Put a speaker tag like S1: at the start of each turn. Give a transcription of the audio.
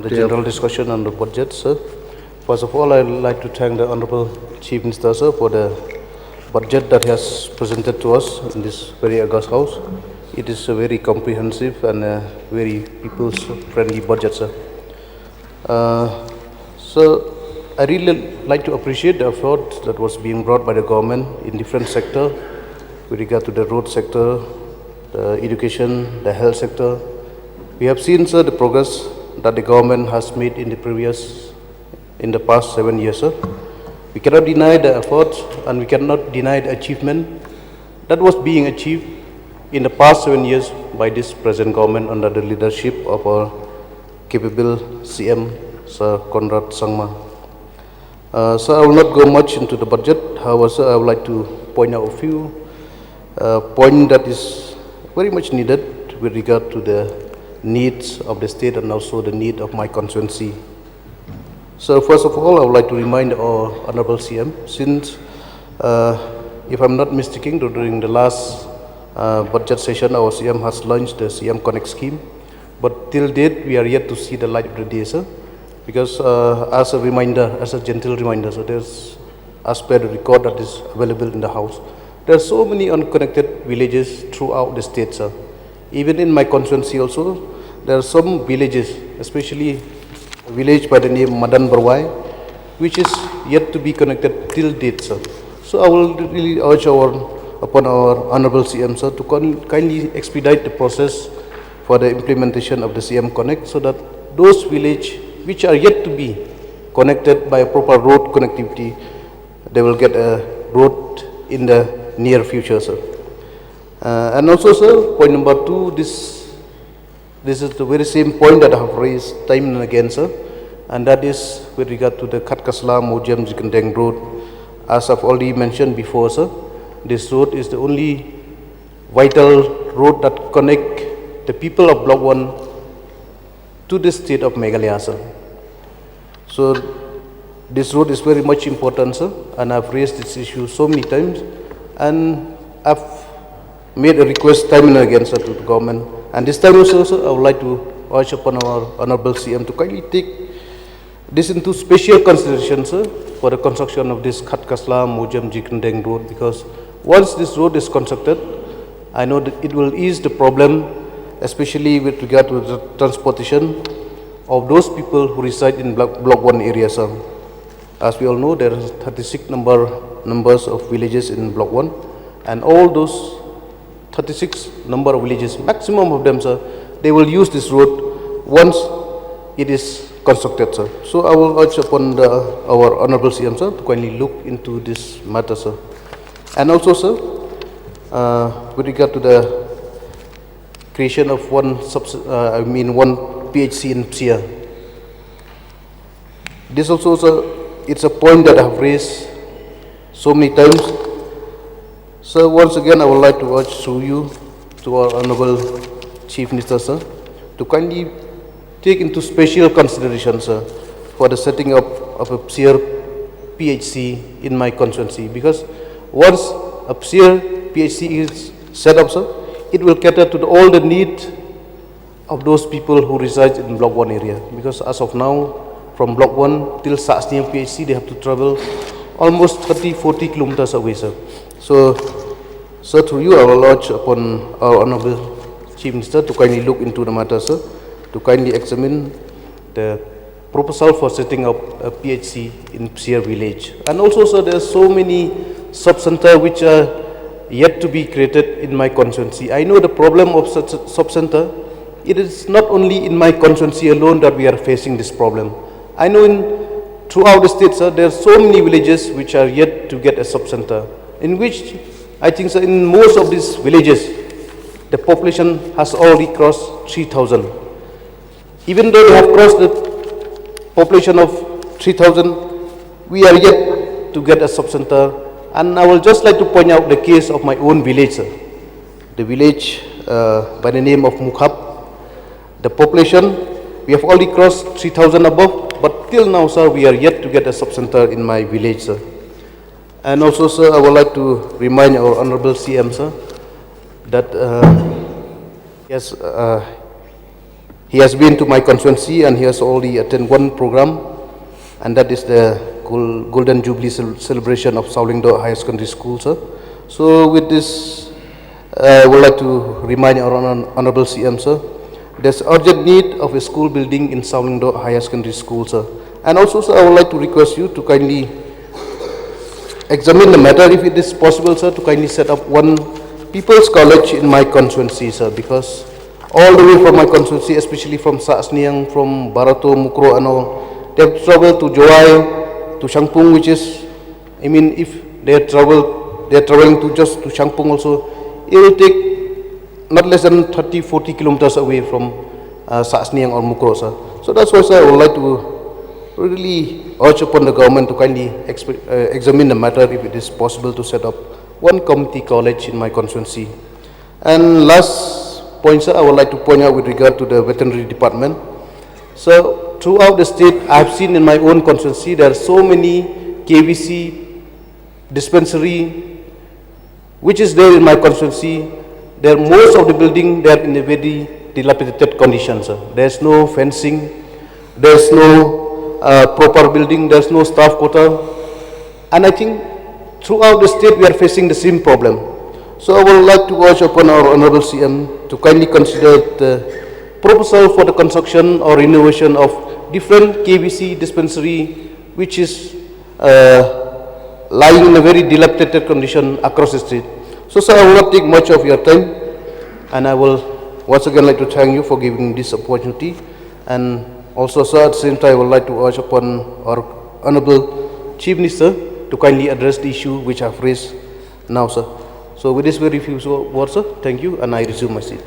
S1: the general discussion on the budget, sir. First of all, I would like to thank the Honorable Chief Minister, sir, for the budget that he has presented to us in this very august house. It is a very comprehensive and very people's-friendly budget, sir. So, I really like to appreciate the effort that was being brought by the government in different sectors with regard to the road sector, the education, the health sector. We have seen, sir, the progress that the government has made in the past 7 years, sir. We cannot deny the effort and we cannot deny the achievement that was being achieved in the past 7 years by this present government under the leadership of our capable CM, Sir Conrad Sangma. So I will not go much into the budget. However, sir, I would like to point out a few points that is very much needed with regard to the needs of the state and also the need of my constituency. So first of all, I would like to remind our Honorable CM, since if I'm not mistaken, during the last budget session, our CM has launched the CM Connect scheme, but till date we are yet to see the light of the day, sir. Because as a reminder, as a gentle reminder, so there's, as per the record that is available in the house, there are so many unconnected villages throughout the state, sir. Even in my constituency also, there are some villages, especially a village by the name Madan Barwai, which is yet to be connected till date, sir. So I will really urge upon our Honorable CM, sir, to kindly expedite the process for the implementation of the CM Connect, so that those villages which are yet to be connected by a proper road connectivity, they will get a road in the near future, sir. And also, sir, point number 2, this is the very same point that I have raised time and again, sir, and that is with regard to the Khatkasla Mojam Jikendeng road. As I've already mentioned before, sir, this road is the only vital road that connect the people of Block 1 to the state of Meghalaya, sir. So this road is very much important, sir, and I've raised this issue so many times, and I've made a request time and again, sir, to the government. And this time also, sir, I would like to urge upon our Honorable CM to kindly take this into special consideration, sir, for the construction of this Khatkasla Mojam Jikendeng road, because once this road is constructed, I know that it will ease the problem, especially with regard to the transportation of those people who reside in Block 1 area, sir. As we all know, there are 36 numbers of villages in Block 1, and all those 36 number of villages, maximum of them, sir, they will use this road once it is constructed, sir. So I will urge upon our Honorable CM, sir, to kindly look into this matter, sir. And also, sir, with regard to the creation of one PHC in Psia. This also, sir, it's a point that I have raised so many times. So once again, I would like to urge through you to our Honorable Chief Minister, sir, to kindly take into special consideration, sir, for the setting up of a Psia PHC in my constituency. Because once a Psia PHC is set up, sir, it will cater to all the need of those people who reside in Block 1 area. Because as of now, from Block 1 till Saxniam PHC, they have to travel almost 30-40 kilometers away, sir. So, sir, through you, I will urge upon our Honorable Chief Minister to kindly look into the matter, sir, to kindly examine the proposal for setting up a PHC in Psia village. And also, sir, there are so many sub-centers which are yet to be created in my constituency. I know the problem of such a sub-center. It is not only in my constituency alone that we are facing this problem. I know throughout the state, sir, there are so many villages which are yet to get a sub-center, in which I think, sir, in most of these villages, the population has already crossed 3,000. Even though they have crossed the population of 3,000, we are yet to get a sub-center. And I would just like to point out the case of my own village, sir. The village by the name of Mukhap. The population, we have already crossed 3,000 above, but till now, sir, we are yet to get a sub-center in my village, sir. And also, sir, I would like to remind our Honorable CM, sir, that yes, He has been to my constituency and he has already attended one program, and that is the Golden Jubilee celebration of Saulingdo Higher Secondary School, sir. So with this, I would like to remind our Honorable CM, sir, there's urgent need of a school building in Saulingdo Higher Secondary School, sir. And also, sir, I would like to request you to kindly examine the matter, if it is possible, sir, to kindly set up one People's College in my constituency, sir, because all the way from my constituency, especially from Saasniang, from Barato, Mukro and all, they have to travel to Joai, to Shangpung, which is, I mean, if they are traveling to just to Shangpung also, it will take not less than 30-40 kilometers away from Saasniang or Mukro, sir. So that's why, sir, I would like to really urge upon the government to kindly examine the matter, if it is possible to set up one community college in my constituency. And last point, sir, I would like to point out with regard to the veterinary department. So throughout the state, I have seen in my own constituency, there are so many KVC dispensary which is there in my constituency. There, most of the building, they are in a very dilapidated condition, sir. There's no fencing, there's no proper building, there's no staff quota, and I think throughout the state we are facing the same problem. So I would like to urge upon our Honorable CM to kindly consider the proposal for the construction or renovation of different KVC dispensary which is lying in a very dilapidated condition across the state. So sir, I will not take much of your time, and I will once again like to thank you for giving this opportunity. And also, sir, at the same time, I would like to urge upon our Honorable Chief Minister to kindly address the issue which I have raised now, sir. So with this very few words, sir, thank you, and I resume my seat.